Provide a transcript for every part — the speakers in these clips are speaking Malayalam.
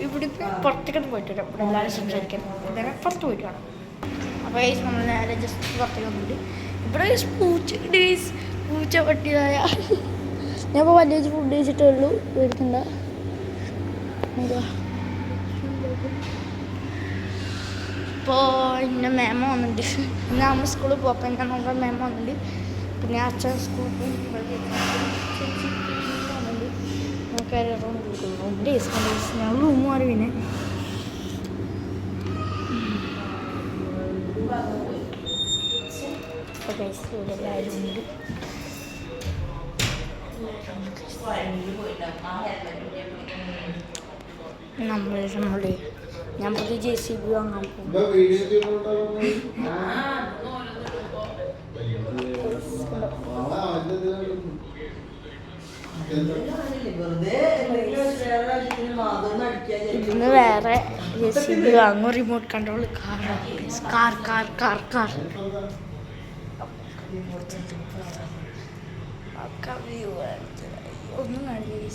ഇവിടുത്തെ പുറത്തേക്കൊന്ന് പോയിട്ട് വരാം. ഇവിടെ എല്ലാവരും സംസാരിക്കാൻ ഇതന്നെ പുറത്ത് പോയിട്ട് വേണം. അപ്പോൾ നമ്മൾ നേരെ ജസ്റ്റ് പുറത്തേക്ക് വന്നിട്ട് ഇവിടെ പൂച്ച പട്ടിയതായ ഞാൻ ഇപ്പോൾ വലിയ ഫുഡ് കഴിച്ചിട്ടേ ഉള്ളൂ. മേടിക്കണ്ട എന്താ ഇപ്പോൾ ഇന്ന മേമ വന്നിട്ടുണ്ട്. ഇന്ന് നമ്മൾ സ്കൂളിൽ പോകും. അപ്പോൾ ഞാൻ നമ്മുടെ മേമ വന്നിട്ടുണ്ട്. പിന്നെ അച്ഛൻ സ്കൂളിൽ പോകും. ഞാൻ റൂം മാറി പിന്നെ ഇവിടെ എല്ലാവരും ഉണ്ട്. നമ്മള് ഞാൻ പുതിയ JCB വാങ്ങാൻ പോകും. ഇന്ന് വേറെ JCB വാങ്ങും. റിമോട്ട് കൺട്രോൾ കാർ ഒന്നും കാണില്ല.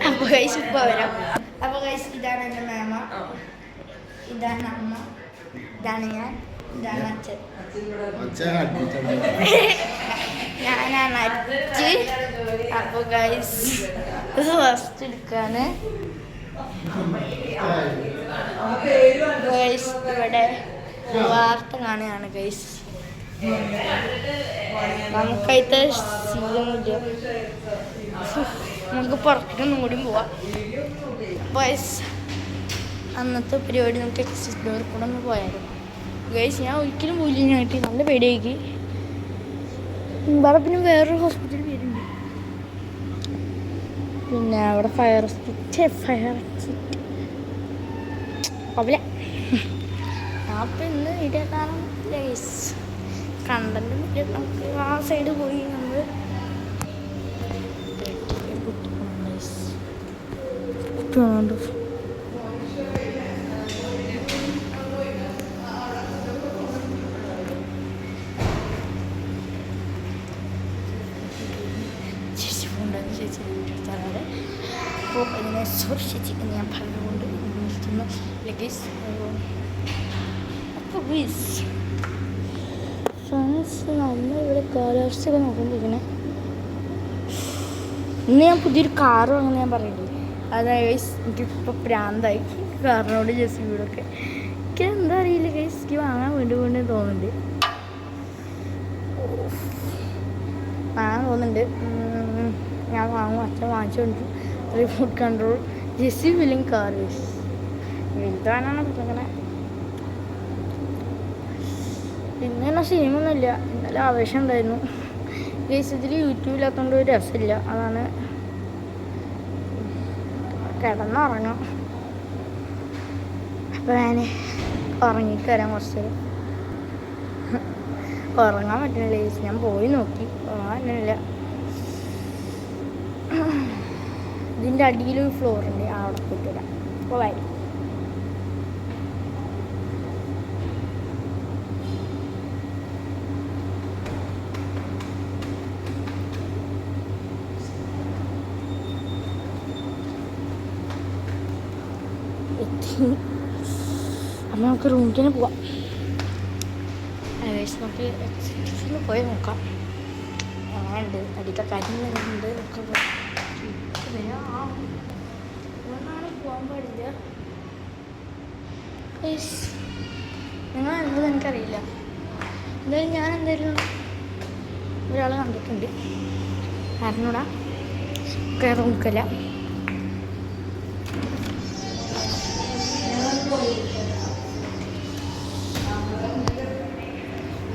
അപ്പോൾ ഗൈസ് ഇപ്പോൾ വരാം. അപ്പോൾ ഗൈസ് ഇതാണ് എൻ്റെ മേമ, ഇതാണ് അമ്മ, ഇതാണ് ഞാൻ, ഇതാണ് അച്ഛൻ. ഞാനാണ് അച്ഛ. അപ്പോൾ ഗൈസ് ഇത് ഫസ്റ്റ് എടുക്കാണ്. ഗൈസ് ഇവിടെ വാർത്ത കാണുകയാണ്. ഗൈസ് നമുക്കതിത്തെ ശീലമില്ല. നമുക്ക് പുറത്തേക്കൊന്നും കൂടി പോവാം. ഗൈസ് അന്നത്തെ പരിപാടി നമുക്ക് എക്സിറ്റ് ഡോർ കൂടെ ഒന്ന് പോയായിരുന്നു. ഗൈസ് ഞാൻ ഒരിക്കലും പോയില്ല. ഞാനായിട്ട് നല്ല പേടിയാക്കി. ഇവിടെ പിന്നെ വേറൊരു ഹോസ്പിറ്റൽ പേരുണ്ട്. പിന്നെ അവിടെ ഫയർ എക്സിറ്റ് അവിടെ അപ്പം ഇന്ന് വീഡിയോ കാണാൻ ഗൈസ് കണ്ടന്റ് വീഡിയോ നമുക്ക് ആ സൈഡ് പോയി നമ്മൾ ചേച്ചി പോകണ്ടെന്ന് ചേച്ചി എടുത്താൽ അപ്പോൾ ഇങ്ങനെ സോറി ചേച്ചി ഞാൻ പറഞ്ഞുകൊണ്ട് നിർത്തുന്നു. ഗൈസ് അപ്പോൾ ഗൈസ് നമ്മളിവിടെ കാലാവസ്ഥയൊക്കെ നോക്കിക്കൊണ്ടിരിക്കണേ. ഇന്ന് ഞാൻ പുതിയൊരു കാറ് വാങ്ങുന്ന ഞാൻ പറയില്ലേ. അതായത് ഗൈസ് എനിക്കിപ്പോൾ പ്രാന്തായി കാറിനോട് JCBയോടൊക്കെ. എനിക്ക് എന്താ അറിയില്ല ഗൈസ്, എനിക്ക് വാങ്ങാൻ വേണ്ടി തോന്നുന്നുണ്ട്. ഞാൻ വാങ്ങും. അച്ഛൻ വാങ്ങിച്ചുകൊണ്ട് remote control JCB feeling car guys വലുതാനാണ് പറഞ്ഞത്. പിന്നെ സിനിമയൊന്നുമില്ല. ഇന്നലെ ആവേശം ഉണ്ടായിരുന്നു ഗൈസ്. ഇതിൽ യൂട്യൂബില്ലാത്തതുകൊണ്ട് ഒരു രസമില്ല. അതാണ് കിടന്നുറങ്ങാം. അപ്പോൾ ഞാൻ ഉറങ്ങിക്കരാം കുറച്ച് നേരം. ഉറങ്ങാൻ പറ്റുന്നില്ല ഗൈസ്. ഞാൻ പോയി നോക്കി ഉറങ്ങാൻ പറ്റുന്നില്ല. ഇതിൻ്റെ അടിയിലൊരു ഫ്ലോറുണ്ട്, അവിടെ പോയിട്ട് വരാം. അപ്പോൾ വരും. അപ്പം നമുക്ക് റൂമിൽ തന്നെ പോവാം. നമുക്ക് എക്സിറ്റിൽ പോയി നോക്കാം. ഉണ്ട് അടിത്ത കാര്യങ്ങളുണ്ട് ഒക്കെ പോകാൻ പാടില്ല. നിങ്ങൾ എന്നത് എനിക്കറിയില്ല. എന്തായാലും ഞാൻ എന്തായാലും ഒരാളെ കണ്ടിട്ടുണ്ട്. അറിഞ്ഞൂടാ കയറി നോക്കില്ല.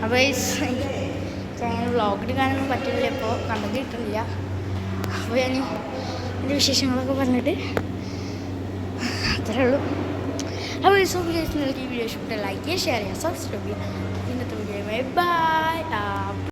അപ്പോൾ ഞാൻ വ്ളോഗ് എടുക്കാനൊന്നും പറ്റില്ല. ഇപ്പോൾ കണ്ടത് കിട്ടുന്നില്ല. അപ്പോൾ ഞാൻ എൻ്റെ വിശേഷങ്ങളൊക്കെ പറഞ്ഞിട്ട് അത്രേ ഉള്ളൂ. അപ്പോൾ നിങ്ങൾക്ക് ഈ വീഡിയോ ഇഷ്ടപ്പെട്ട ലൈക്ക് ചെയ്യുക, ഷെയർ ചെയ്യുക, സബ്സ്ക്രൈബ് ചെയ്യുക. ഇന്നത്തെ വീഡിയോ ബൈ.